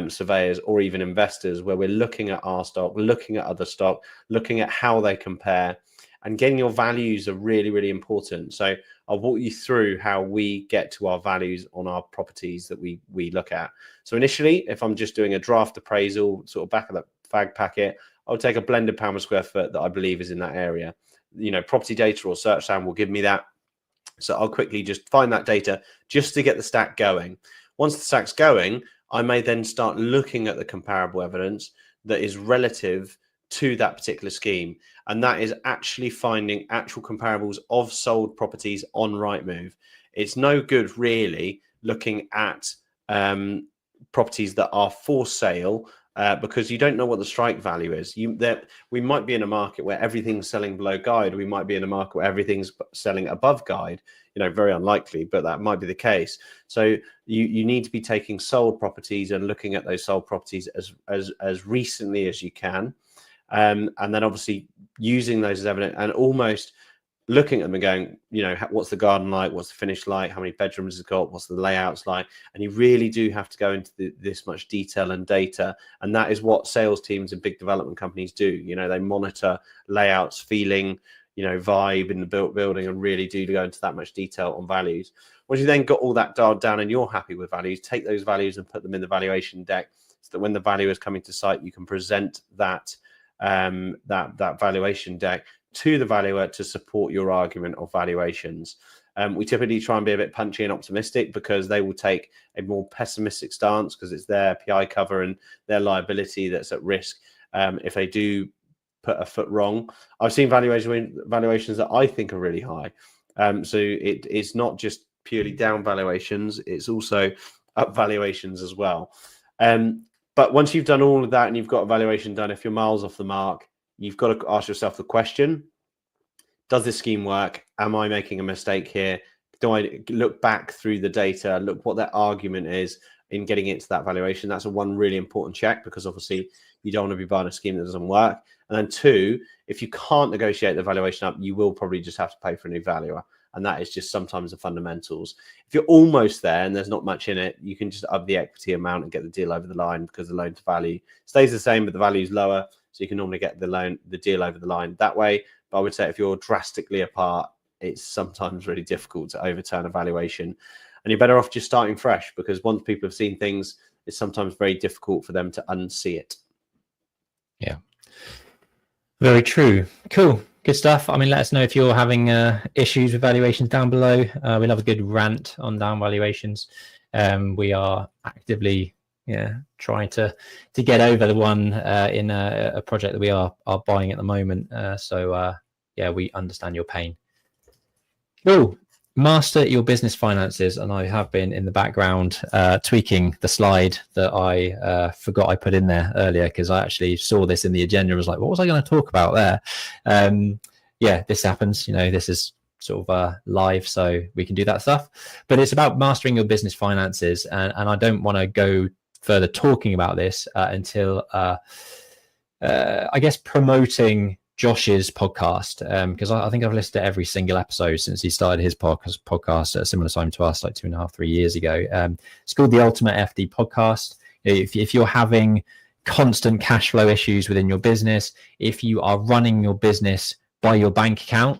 surveyors or even investors where we're looking at our stock, looking at other stock, looking at how they compare, and getting your values are really, really important. So I'll walk you through how we get to our values on our properties that we look at. So initially, if I'm just doing a draft appraisal, sort of back of the fag packet, I'll take a blended pound per square foot that I believe is in that area. Property data or Searchland will give me that. So I'll quickly just find that data just to get the stack going. Once the stack's going, I may then start looking at the comparable evidence that is relative to that particular scheme. And that is actually finding actual comparables of sold properties on Rightmove. It's no good really looking at properties that are for sale because you don't know what the strike value is. We might be in a market where everything's selling below guide. We might be in a market where everything's selling above guide. Very unlikely, but that might be the case. So you need to be taking sold properties and looking at those sold properties as recently as you can. And then obviously using those as evidence and almost looking at them and going, what's the garden like? What's the finish like? How many bedrooms it's got? What's the layouts like? And you really do have to go into this much detail and data. And that is what sales teams and big development companies do. They monitor layouts, feeling, vibe in the building, and really do go into that much detail on values. Once you then got all that dialed down and you're happy with values, take those values and put them in the valuation deck so that when the valuer is coming to site, you can present that valuation deck to the valuer to support your argument of valuations. We typically try and be a bit punchy and optimistic because they will take a more pessimistic stance because it's their PI cover and their liability that's at risk if they do put a foot wrong. I've seen valuations that I think are really high. So it's not just purely down valuations, it's also up valuations as well. But once you've done all of that and you've got a valuation done, if you're miles off the mark, you've got to ask yourself the question, does this scheme work? Am I making a mistake here? Do I look back through the data, look what their argument is? in getting it to that valuation. That's a one really important check, because obviously you don't want to be buying a scheme that doesn't work. And then two, if you can't negotiate the valuation up, you will probably just have to pay for a new valuer. And that is just sometimes the fundamentals. If you're almost there and there's not much in it, you can just up the equity amount and get the deal over the line, because the loan to value stays the same, but the value is lower. So you can normally get the deal over the line that way. But I would say if you're drastically apart, it's sometimes really difficult to overturn a valuation. And you're better off just starting fresh, because once people have seen things, it's sometimes very difficult for them to unsee it. Yeah. Very true. Cool. Good stuff. I mean, let us know if you're having issues with valuations down below. We love a good rant on down valuations. We are actively trying to get over the one in a project that we are buying at the moment. So we understand your pain. Cool. Master your business finances. And I have been in the background tweaking the slide that I forgot I put in there earlier, because I actually saw this in the agenda and was like, what was I going to talk about there? This happens. This is sort of live, so we can do that stuff. But it's about mastering your business finances. And I don't want to go further talking about this until I guess promoting Josh's podcast, because I think I've listened to every single episode since he started his podcast at a similar time to us, like 2.5-3 years ago. It's called the Ultimate FD Podcast. If you're having constant cash flow issues within your business, if you are running your business by your bank account,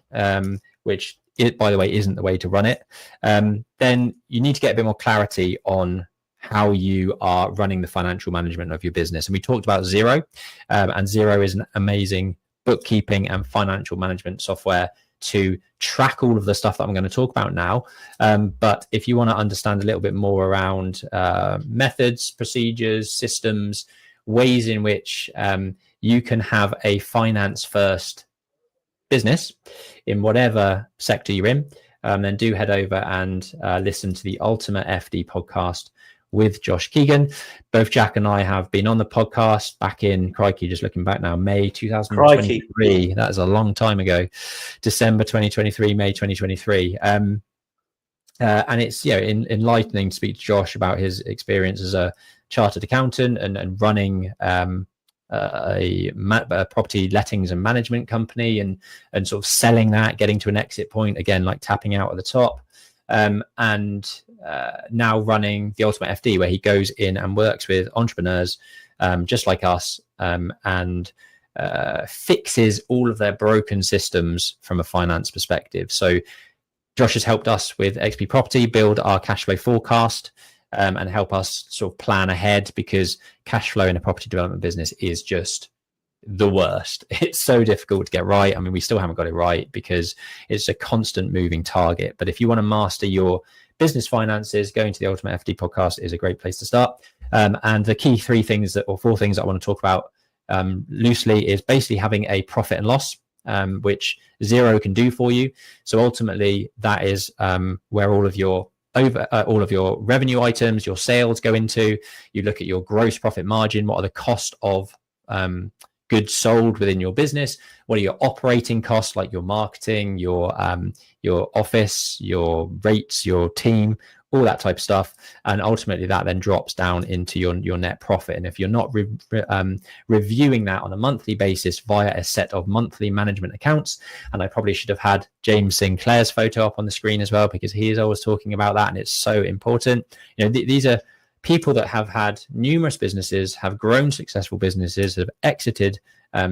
which by the way isn't the way to run it, then you need to get a bit more clarity on how you are running the financial management of your business. And we talked about Xero, and Xero is an amazing bookkeeping and financial management software to track all of the stuff that I'm going to talk about now. But if you want to understand a little bit more around methods, procedures, systems, ways in which you can have a finance first business in whatever sector you're in, then do head over and listen to the Ultimate FD Podcast with Josh Keegan. Both Jack and I have been on the podcast back in, crikey, just looking back now, May 2023. Crikey. That is a long time ago. December 2023, May 2023. And it's enlightening to speak to Josh about his experience as a chartered accountant and running a property lettings and management company, and sort of selling that, getting to an exit point, again, like tapping out at the top. And now running the Ultimate FD, where he goes in and works with entrepreneurs just like us, and fixes all of their broken systems from a finance perspective. So Josh has helped us with XP Property build our cash flow forecast, and help us sort of plan ahead, because cash flow in a property development business is just the worst. It's so difficult to get right. I mean, we still haven't got it right because it's a constant moving target. But if you want to master your business finances, going to the Ultimate FD Podcast is a great place to start. And the key 4 things that I want to talk about loosely is basically having a profit and loss, which Xero can do for you. So ultimately, that is where all of your revenue items, your sales go into. You look at your gross profit margin. What are the cost of goods sold within your business? What are your operating costs, like your marketing, your office, your rates, your team, all that type of stuff? And ultimately that then drops down into your net profit. And if you're not reviewing that on a monthly basis via a set of monthly management accounts, and I probably should have had James Sinclair's photo up on the screen as well, because he is always talking about that, and it's so important. These are people that have had numerous businesses, have grown successful businesses, have exited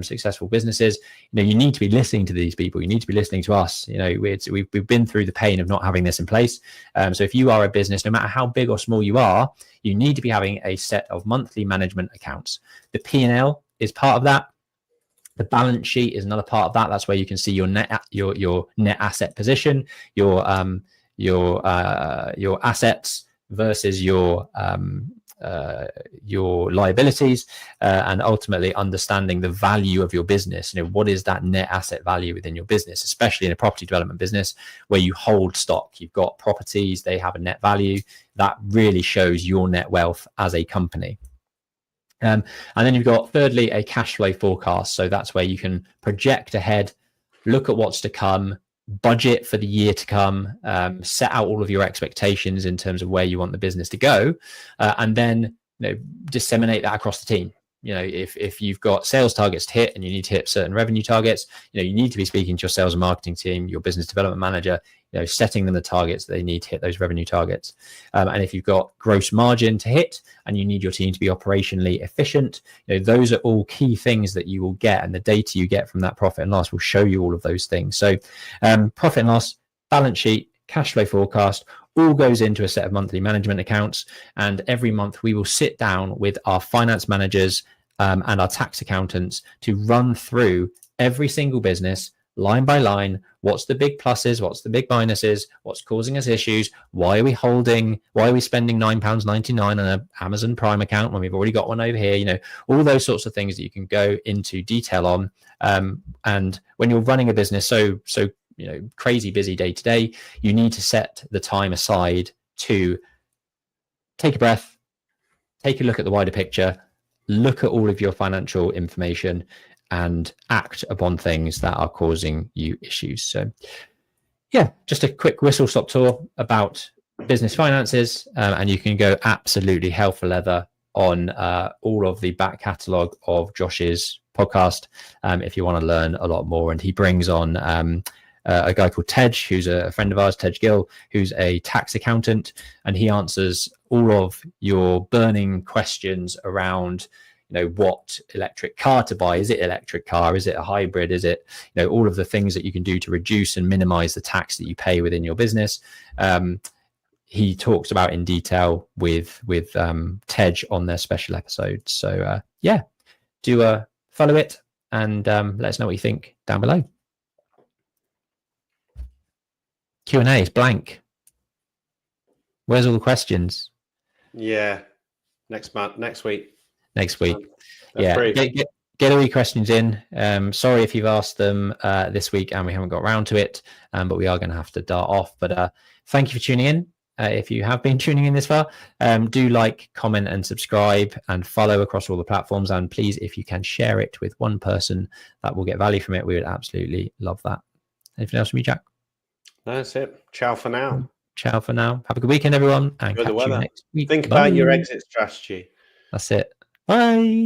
successful businesses. You need to be listening to these people. You need to be listening to us. We've been through the pain of not having this in place. So if you are a business, no matter how big or small you are, you need to be having a set of monthly management accounts. The P&L is part of that. The balance sheet is another part of that. That's where you can see your net asset position, your assets versus your liabilities, and ultimately understanding the value of your business. What is that net asset value within your business, especially in a property development business where you hold stock. You've got properties, they have a net value. That really shows your net wealth as a company. And then you've got, thirdly, a cash flow forecast. So that's where you can project ahead, look at what's to come, budget for the year to come, set out all of your expectations in terms of where you want the business to go, and then disseminate that across the team. If you've got sales targets to hit and you need to hit certain revenue targets, you need to be speaking to your sales and marketing team, your business development manager, setting them the targets that they need to hit those revenue targets. And if you've got gross margin to hit and you need your team to be operationally efficient, those are all key things that you will get, and the data you get from that profit and loss will show you all of those things. So profit and loss, balance sheet, cash flow forecast, all goes into a set of monthly management accounts. And every month we will sit down with our finance managers and our tax accountants to run through every single business line by line. What's the big pluses? What's the big minuses? What's causing us issues? Why are we spending £9.99 on an Amazon Prime account when we've already got one over here? All those sorts of things that you can go into detail on. And when you're running a business so crazy busy day to day, you need to set the time aside to take a breath, take a look at the wider picture, look at all of your financial information, and act upon things that are causing you issues. So yeah, just a quick whistle stop tour about business finances, and you can go absolutely hell for leather on all of the back catalogue of Josh's podcast if you want to learn a lot more. And he brings on a guy called Tej, who's a friend of ours, Tej Gill, who's a tax accountant, and he answers all of your burning questions around what electric car to buy. Is it electric car? Is it a hybrid? Is it all of the things that you can do to reduce and minimize the tax that you pay within your business? He talks about in detail with Tej on their special episodes. So do follow it and let us know what you think down below. Q&A is blank. Where's all the questions? Yeah, next week. Yeah, get all your questions in. Sorry if you've asked them this week and we haven't got around to it, but we are going to have to dart off. But thank you for tuning in. If you have been tuning in this far, do like, comment and subscribe and follow across all the platforms. And please, if you can, share it with one person that will get value from it. We would absolutely love that. Anything else from you, Jack? That's it. Ciao for now. Ciao for now. Have a good weekend, everyone. And Enjoy the weather. Catch you next week. Think about your exit strategy. That's it. Bye.